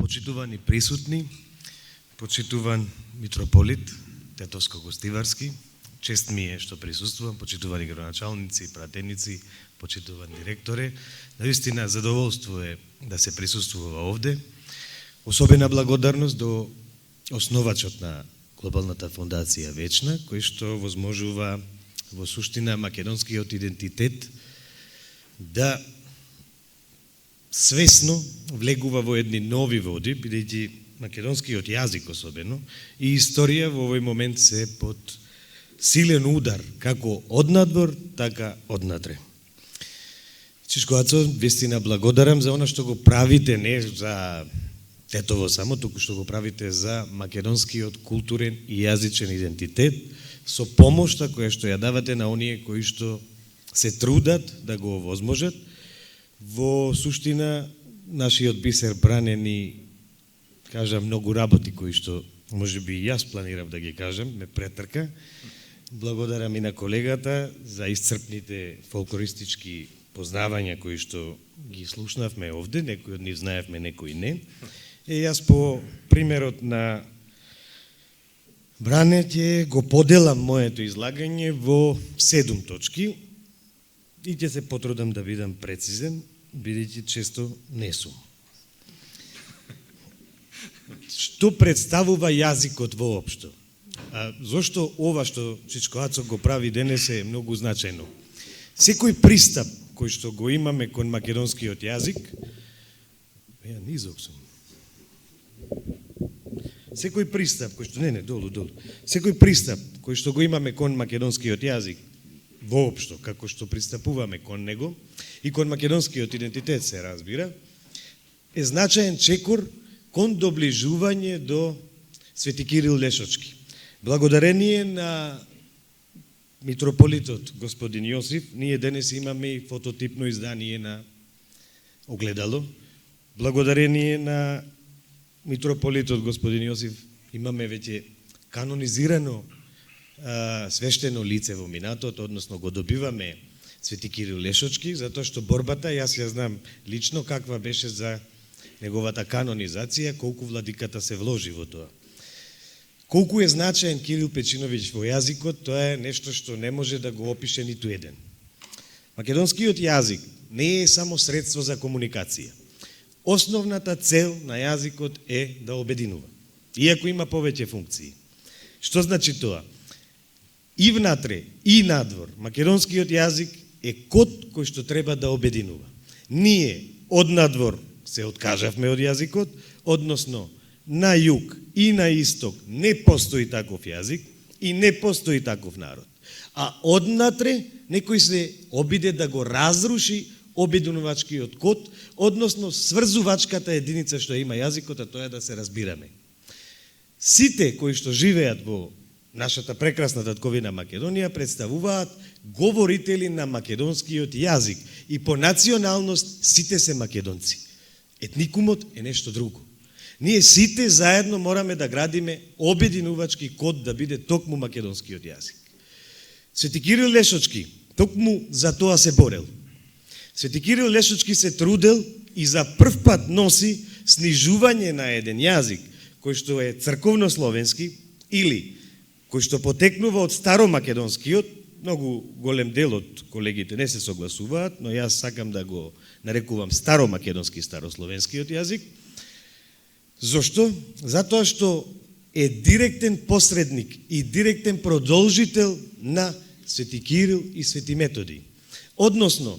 Почитувани присутни, почитуван митрополит Тетовско-Гостиварски, чест ми е што присуствувам, почитувани градоначалници, пратеници, почитуван директоре. Наистина задоволство е да се присуствува овде. Особена благодарност до основачот на Глобалната фондација Вечна, кој што возможува во суштина македонскиот идентитет да свесно влегува во едни нови води, бидејќи македонскиот јазик особено и историја во овој момент се под силен удар, како однадвор, така однатре. Чичко Ацо, вистина благодарам за она што го правите, не за Тетово само, туку што го правите за македонскиот културен и јазичен идентитет, со помошта која што ја давате на оние кои што се трудат да го овозможат. Во суштина, нашиот Бисер Бранен ни кажа многу работи кои што може би и јас планирав да ги кажам, ме претрка. Благодарам и на колегата за исцрпните фолклористички познавања кои што ги слушнавме овде, некои од нив знаевме, некои не. Јас по примерот на Бране ќе го поделам моето излагање во 7 точки и ќе се потрудам да бидам прецизен, бидејќи често не сум. Што представува јазикот воопшто? Зошто ова што Чичко Ацо го прави денес е многу значајно? Секој пристап кој што го имаме кон македонскиот јазик, низок сум. Секој пристап кој што долу. Секој пристап кој што го имаме кон македонскиот јазик воопшто, како што пристапуваме кон него и кон македонскиот идентитет се разбира, е значаен чекор кон доближување до Свети Кирил Лешочки. Благодарение на митрополитот господин Јосиф, ние денес имаме и фототипно издание на огледало. Благодарение на митрополитот господин Јосиф имаме веќе канонизирано свештено лице во минатот, односно го добиваме Свети Кирил Лешочки, затоа што борбата, јас ја знам лично каква беше за неговата канонизација, колку владиката се вложи во тоа. Колку е значаен Кирил Печиновиќ во јазикот, тоа е нешто што не може да го опише ниту еден. Македонскиот јазик не е само средство за комуникација. Основната цел на јазикот е да обединува, иако има повеќе функции. Што значи тоа? И внатре, и надвор, македонскиот јазик е код кој што треба да обединува. Ние од надвор се откажавме од јазикот, односно на југ и на исток не постои таков јазик и не постои таков народ. А однатре некој се обиде да го разруши обединувачкиот код, односно сврзувачката единица што има јазикот, а тоа е да се разбираме. Сите кои што живеат во нашата прекрасна татковина Македонија представуваат говорители на македонскиот јазик и по националност сите се македонци. Етникумот е нешто друго. Ние сите заедно мораме да градиме обединувачки код да биде токму македонскиот јазик. Свети Кирил Лешочки токму за тоа се борел. Свети Кирил Лешочки се трудел и за прв пат носи снижување на еден јазик кој што е црковнословенски или кој што потекнува од старомакедонскиот. Многу голем дел од колегите не се согласуваат, но јас сакам да го нарекувам старомакедонски, старословенскиот јазик. Зошто? Затоа што е директен посредник и директен продолжител на Свети Кирил и Свети Методи. Односно,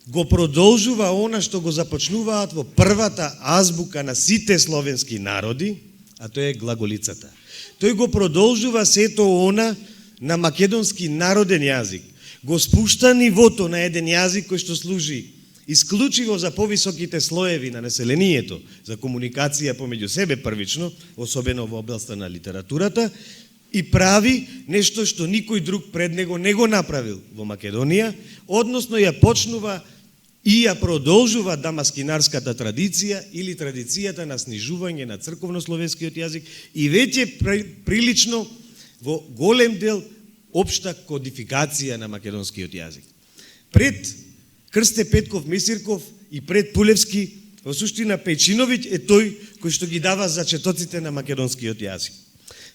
го продолжува она што го започнуваат во првата азбука на сите словенски народи, а тоа е глаголицата. Тој го продолжува сето она на македонски народен јазик. Го спушта нивото на еден јазик кој што служи исклучиво за повисоките слоеви на населението, за комуникација помеѓу себе првично, особено во областта на литературата, и прави нешто што никој друг пред него не го направил во Македонија, односно ја почнува и ја продолжува дамаскинарската традиција или традицијата на снижување на црковнословенскиот јазик и веќе прилично во голем дел општа кодификација на македонскиот јазик. Пред Крсте Петков Мисирков и пред Пулевски, во суштина Печиновиќ е тој кои што ги дава зачетоците на македонскиот јазик.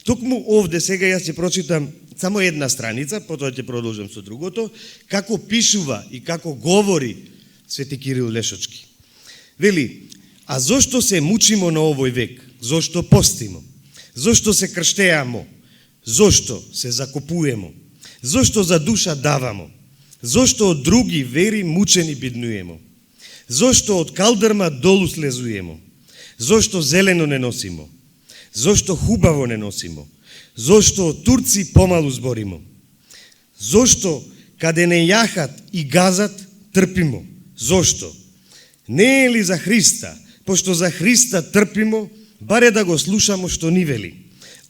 Токму овде сега јас ќе прочитам само една страница, потоа ќе продолжам со другото, како пишува и како говори Свети Кирил Лешочки. Вели: а зошто се мучимо на овој век? Зошто постимо? Зошто се крштеамо? Зошто се закопуемо? Зошто за душа давамо? Зошто од други вери мучени биднуемо? Зошто од калдрма долу слезуемо? Зошто зелено не носимо? Зошто хубаво не носимо? Зошто од турци помалу зборимо? Зошто каде не јахат и газат трпимо? Зошто? Не е ли за Христа, пошто за Христа трпимо, баре да го слушамо што ни вели?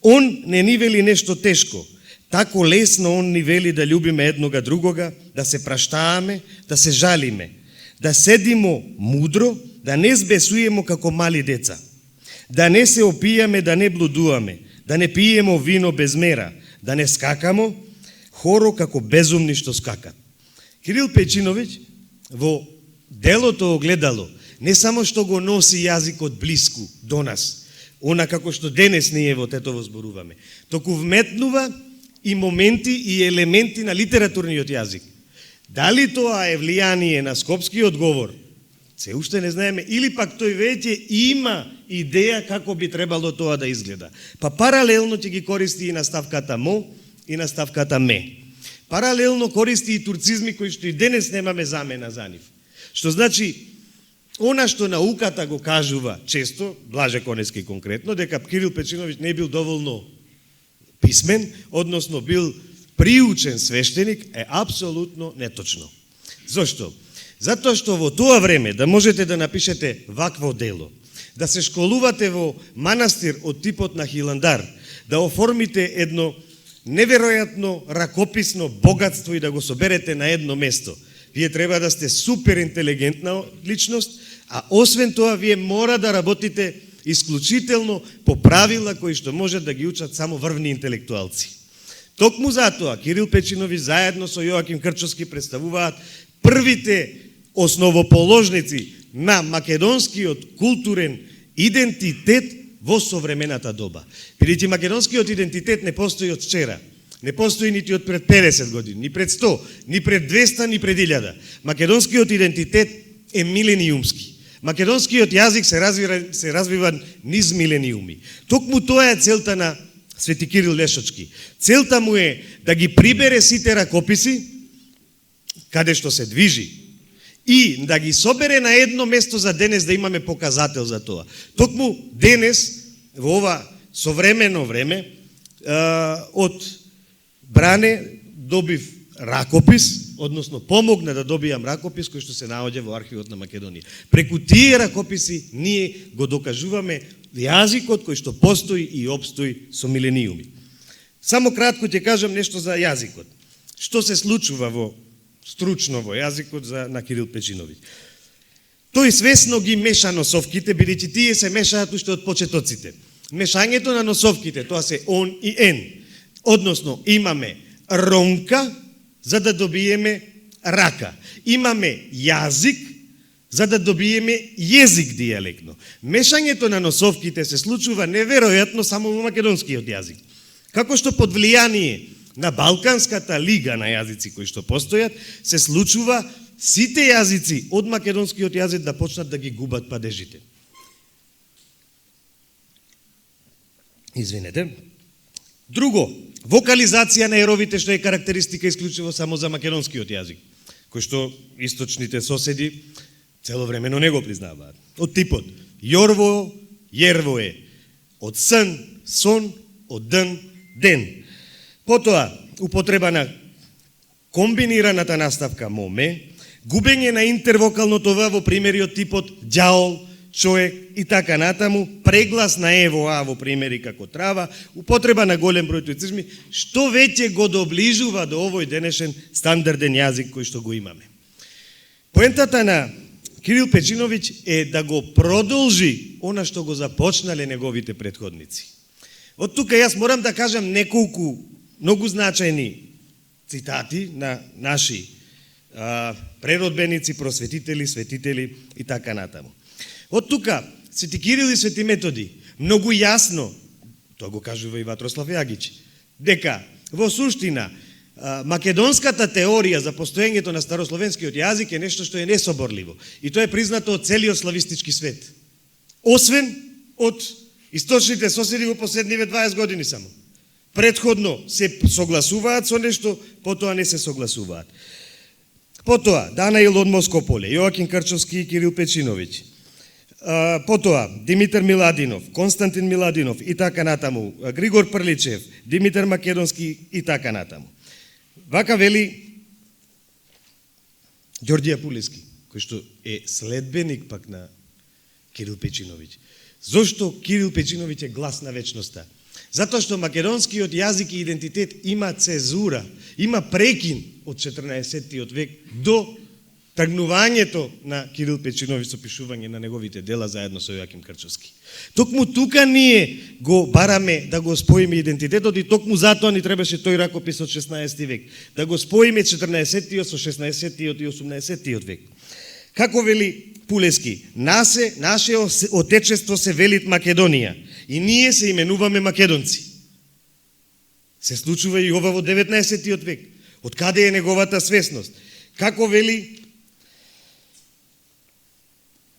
Он не ни вели нешто тешко, тако лесно он ни вели да љубиме еднога другога, да се праштааме, да се жалиме, да седимо мудро, да не збесуемо како мали деца, да не се опијаме, да не блудуваме, да не пиемо вино без мера, да не скакамо хоро како безумни што скакат. Кирил Печиновиќ во делото Огледало не само што го носи јазикот блиску до нас, она како што денес ние во Тетово зборуваме, току вметнува и моменти и елементи на литературниот јазик. Дали тоа е влијание на скопскиот говор, се уште не знаеме, или пак тој веќе има идеја како би требало тоа да изгледа. Па паралелно ќе ги користи и на ставката мо и на ставката ме. Паралелно користи и турцизми кои што и денес немаме замена за нив. Што значи, она што науката го кажува често, Блаже Конески конкретно, дека Кирил Печиновиќ не бил доволно писмен, односно бил приучен свештеник, е апсолутно неточно. Зошто? Затоа што во тоа време да можете да напишете вакво дело, да се школувате во манастир од типот на Хиландар, да оформите едно неверојатно ракописно богатство и да го соберете на едно место, вие треба да сте супер интелигентна личност, а освен тоа вие мора да работите исклучително по правила кои што може да ги учат само врвни интелектуалци. Токму затоа Кирил Печиновиќ заедно со Јоаким Крчовски представуваат првите основоположници на македонскиот културен идентитет во современата доба. Бидејќи македонскиот идентитет не постои од вчера, не постои нити од пред 50 години, ни пред 100, ни пред 200, ни пред 1000. Македонскиот идентитет е милениумски. Македонскиот јазик се развива низ милениуми. Токму тоа е целта на Свети Кирил Лешочки. Целта му е да ги прибере сите ракописи, каде што се движи, и да ги собере на едно место за денес да имаме показател за тоа. Токму денес, во ова современо време, од Бране добив ракопис, односно помогна да добијам ракопис кој што се наоѓа во архивот на Македонија. Преку тие ракописи ние го докажуваме јазикот кој што постои и обстои со милениуми. Само кратко ќе кажам нешто за јазикот. Што се случува во стручно во јазикот на Кирил Печиновиќ. Тој свесно ги меша носовките, бидејќи тие се мешаат уште од почетоците. Мешањето на носовките, тоа се он и ен. Односно, имаме ронка, за да добиеме рака. Имаме јазик, за да добиеме језик дијалектно. Мешањето на носовките се случува неверојатно само во македонскиот јазик. Како што под влијание на Балканската лига на јазици кои што постојат, се случува сите јазици од македонскиот јазик да почнат да ги губат падежите. Извинете. Друго, вокализација на еровите, што е карактеристика исклучиво само за македонскиот јазик, кој што источните соседи целовремено не го признаваат. Од типот јорво, јервое, од сон, сон, од ден, ден. Потоа, употреба на комбинираната наставка моме, губење на интервокалното в во примери од типот ѓаол, човек и така натаму, преглас на ево а во примери како трава, употреба на голем број туицизми, што веќе го доближува до овој денешен стандарден јазик кој што го имаме. Поентата на Кирил Печиновиќ е да го продолжи она што го започнале неговите претходници. Од тука јас морам да кажам неколку многу значајни цитати на наши преродбеници, просветители, светители и така натаму. Од тука, Свети Кирил и Свети Методи многу јасно, тоа го кажува и Ватрослав Јагич, дека во суштина македонската теорија за постоењето на старословенскиот јазик е нешто што е несоборливо. И тоа е признато од целиот славистички свет. Освен од источните соседи во последниве 20 години само. Претходно се согласуваат со нешто, потоа не се согласуваат. Потоа, Данаил од Москополе, Јоакин Крчовски и Кирил Печиновиќ. Потоа, Димитар Миладинов, Константин Миладинов и така натаму, Григор Прличев, Димитар Македонски и така натаму. Вака вели Ѓорѓе Апулески, кој што е следбеник пак на Кирил Печиновиќ. Зошто Кирил Печиновиќ е глас на вечноста? Затоа што македонскиот јазик и идентитет има цезура, има прекин од 14-тиот век до тргнувањето на Кирил Печиновиќ со пишување на неговите дела заедно со Јоаким Крчовски. Токму тука ние го бараме да го споиме идентитетот и токму затоа ни требаше тој ракопис од 16 век, да го споиме 14-тиот со 16-тиот и 18-тиот век. Како вели Пулески, наше отечество се велит Македонија и ние се именуваме македонци. Се случува и ова во 19-тиот век. Од каде е неговата свесност? Како вели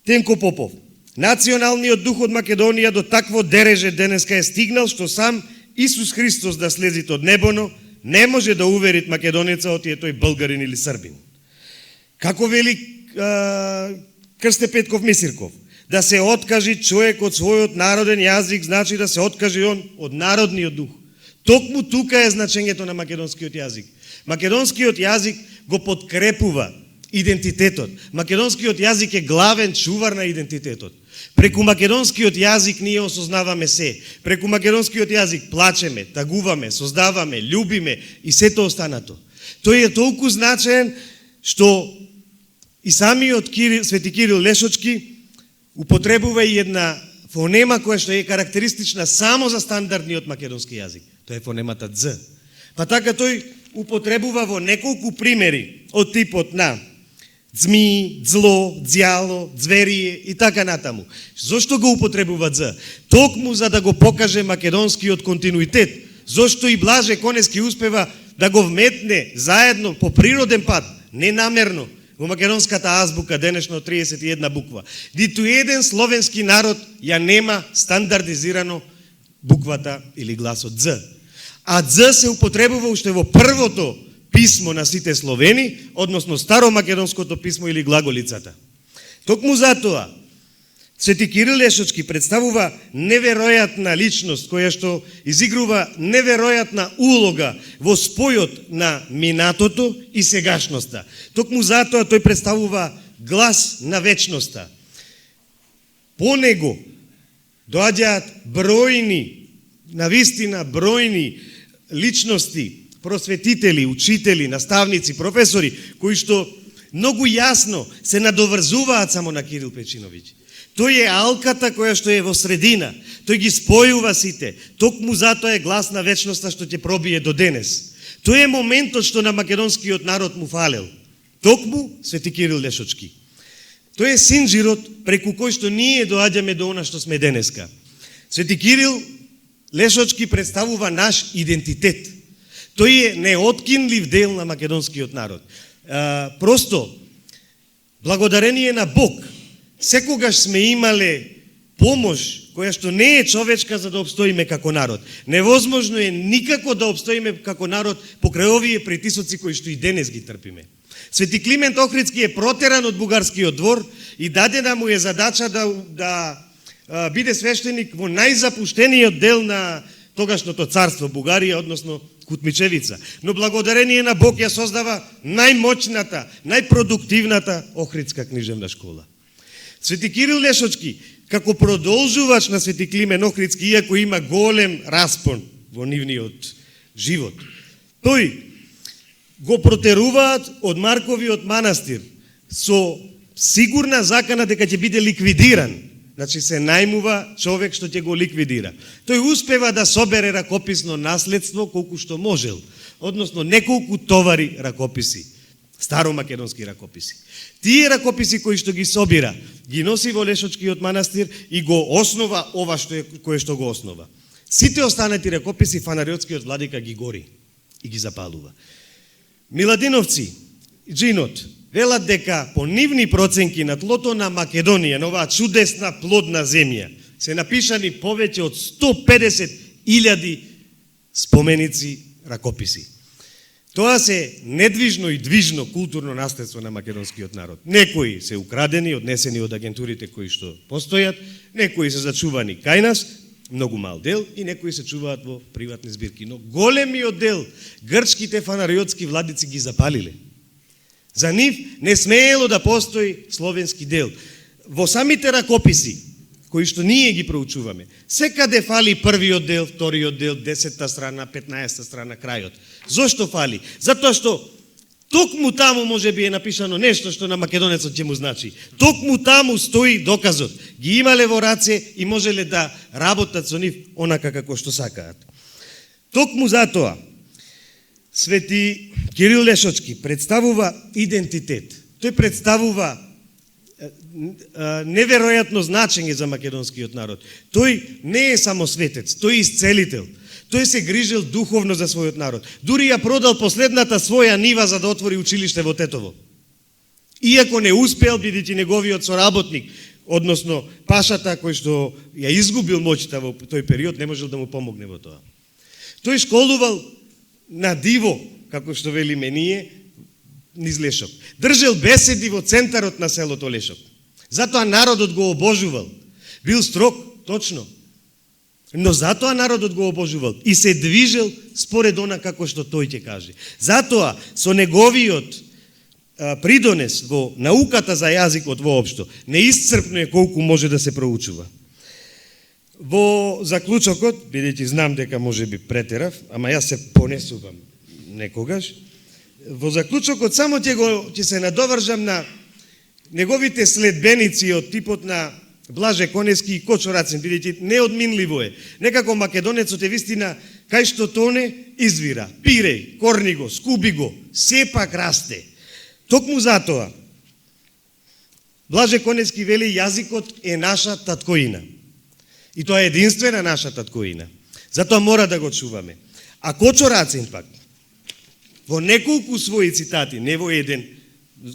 Тенко Попов, националниот дух од Македонија до такво дереже денеска е стигнал што сам Исус Христос да слезит од небоно не може да уверит македонецот и е тој българин или србин. Како вели Крсте Петков Мисирков, да се откажи човек од својот народен јазик, значи да се откаже он од народниот дух. Токму тука е значењето на македонскиот јазик. Македонскиот јазик го подкрепува идентитетот. Македонскиот јазик е главен чувар на идентитетот. Преку македонскиот јазик ние осознаваме се. Преку македонскиот јазик плачеме, тагуваме, создаваме, љубиме и сето останато. Тој е толку значаен што и самиот Свети Кирил Лешочки употребува и една фонема која што е карактеристична само за стандардниот македонски јазик. Тоа е фонемата Дз. Па така тој употребува во неколку примери од типот на дзми, дзло, дзјало, дзверие и така натаму. Зошто го употребува Дз? Токму за да го покаже македонскиот континуитет. Зошто и Блаже Конески успева да го вметне заедно по природен пат, ненамерно, во македонската азбука, денешно 31 буква. Ниту еден словенски народ ја нема стандардизирано буквата или гласот Дз. А Дз се употребува уште во првото писмо на сите словени, односно старомакедонското писмо или глаголицата. Токму затоа, Свети Кирил Лешочки представува неверојатна личност, која што изигрува неверојатна улога во спојот на минатото и сегашноста. Токму затоа тој представува глас на вечноста. По него доаѓаат бројни, навистина бројни личности, просветители, учители, наставници, професори, кои што многу јасно се надоврзуваат само на Кирил Печиновиќ. Тој е алката која што е во средина. Тој ги спојува сите. Токму затоа е глас на вечноста што ќе пробие до денес. Тој е моментот што на македонскиот народ му фалел. Токму Свети Кирил Лешочки. Тој е синџирот преку кој што ние доаѓаме до она што сме денеска. Свети Кирил Лешочки представува наш идентитет. Тој е неоткинлив дел на македонскиот народ. Просто, благодарение на Бог, секогаш сме имале помош која што не е човечка за да обстоиме како народ. Невозможно е никако да обстоиме како народ покрај овие притисоци кои што и денес ги трпиме. Свети Климент Охридски е протеран од бугарскиот двор и дадена му е задача да биде свештеник во најзапуштениот дел на тогашното царство Бугарија, односно Кутмичевица. Но благодарение на Бог ја создава најмоćната, најпродуктивната Охридска книжевна школа. Свети Кирил Лешочки, како продолжувач на Свети Климент Охридски, иако има голем распон во нивниот живот, тој го протеруваат од Марковиот манастир со сигурна закана дека ќе биде ликвидиран. Значи се најмува човек што ќе го ликвидира. Тој успева да собере ракописно наследство колку што можел, односно неколку товари ракописи. старомакедонски ракописи. Тие ракописи кои што ги собира, ги носи во Лешочкиот манастир и го основа ова кое што го основа. Сите останати ракописи фанариотскиот владика ги гори и ги запалува. Миладиновци, Джинот, велат дека по нивни проценки на тлото на Македонија, на оваа чудесна плодна земја, се напишани повеќе од 150.000 споменици ракописи. Тоа се недвижно и движно културно наследство на македонскиот народ. Некои се украдени, однесени од агентурите кои што постојат, некои се зачувани кај нас, многу мал дел, и некои се чуваат во приватни збирки. Но големиот дел, грчките фанариотски владици ги запалиле. За нив не смеело да постои словенски дел. Во самите ракописи, кои што ние ги проучуваме, секаде фали првиот дел, вториот дел, 10-та страна, 15-та страна, крајот. Зошто фали? Затоа што токму таму може би е напишано нешто што на македонецот ќе му значи. Токму таму стои доказот. Ги имале во раце и можеле да работат со нив онака како што сакаат. Токму затоа Свети Кирил Лешочки представува идентитет. Тој представува неверојатно значење за македонскиот народ. Тој не е само светец, тој е исцелител. Тој се грижил духовно за својот народ. Дури ја продал последната своја нива за да отвори училиште во Тетово. Иако не успел, бидејќи неговиот соработник, односно пашата кој што ја изгубил моќта во тој период, не можел да му помогне во тоа. Тој школувал на диво, како што велиме ние, низ Лешок. Држел беседи во центарот на селото Лешок. Затоа народот го обожувал. Бил строг, точно. Но затоа народот го обожувал и се движел според она како што тој ќе каже. Затоа со неговиот придонес во науката за јазикот воопшто неисцрпно е колку може да се проучува. Во заклучокот, бидејќи знам дека може би претерав, ама јас се понесувам некогаш, во заклучокот само ќе се надовржам на неговите следбеници од типот на Блаже Конески и Кочо Рацин, бидејќи неодминливо е. Некако македонецот е вистина, кај што тоне, извира, пиреј, корни го, скуби го, сепак расте. Токму затоа, Блаже Конески вели, јазикот е наша таткоина. И тоа е единствена наша таткоина. Затоа мора да го чуваме. А Кочо Рацин пак, во неколку своји цитати, не во еден,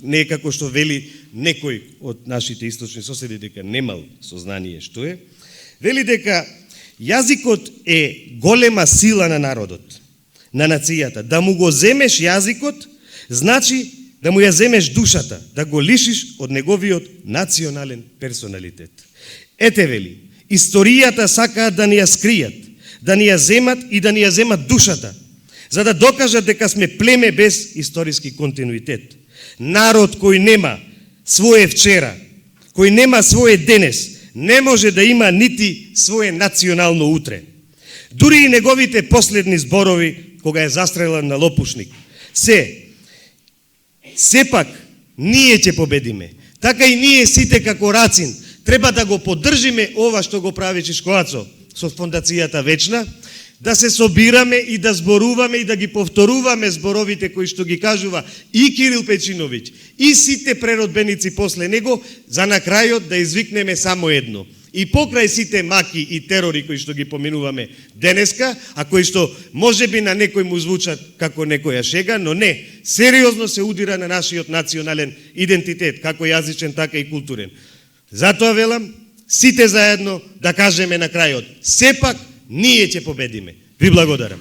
не како што вели некој од нашите источни соседи дека немал сознание што е, вели дека јазикот е голема сила на народот, на нацијата. Да му го земеш јазикот, значи да му ја земеш душата, да го лишиш од неговиот национален персоналитет. Ете вели, историјата сакаат да ни ја скријат, да ни ја земат и да ни ја земат душата, за да докажат дека сме племе без историски континуитет. Народ кој нема своje вчера, кој нема своje денес, не може да има нити своje национално утре. Дури и неговите последни зборови, кога е застрелан на лопушник, сепак ние ќе победиме. Така и ние сите како Рацин треба да го поддржиме ова што го прави Чишкоацо со фондацијата Вечна, да се собираме и да зборуваме и да ги повторуваме зборовите кои што ги кажува и Кирил Печиновиќ и сите преродбеници после него, за на крајот да извикнеме само едно. И покрај сите маки и терори кои што ги поминуваме денеска, а кои што можеби на некој му звучат како некоја шега, но не, сериозно се удира на нашиот национален идентитет, како јазичен, така и културен. Затоа велам, сите заедно да кажеме на крајот, сепак ние ќе победиме. Ви благодарам.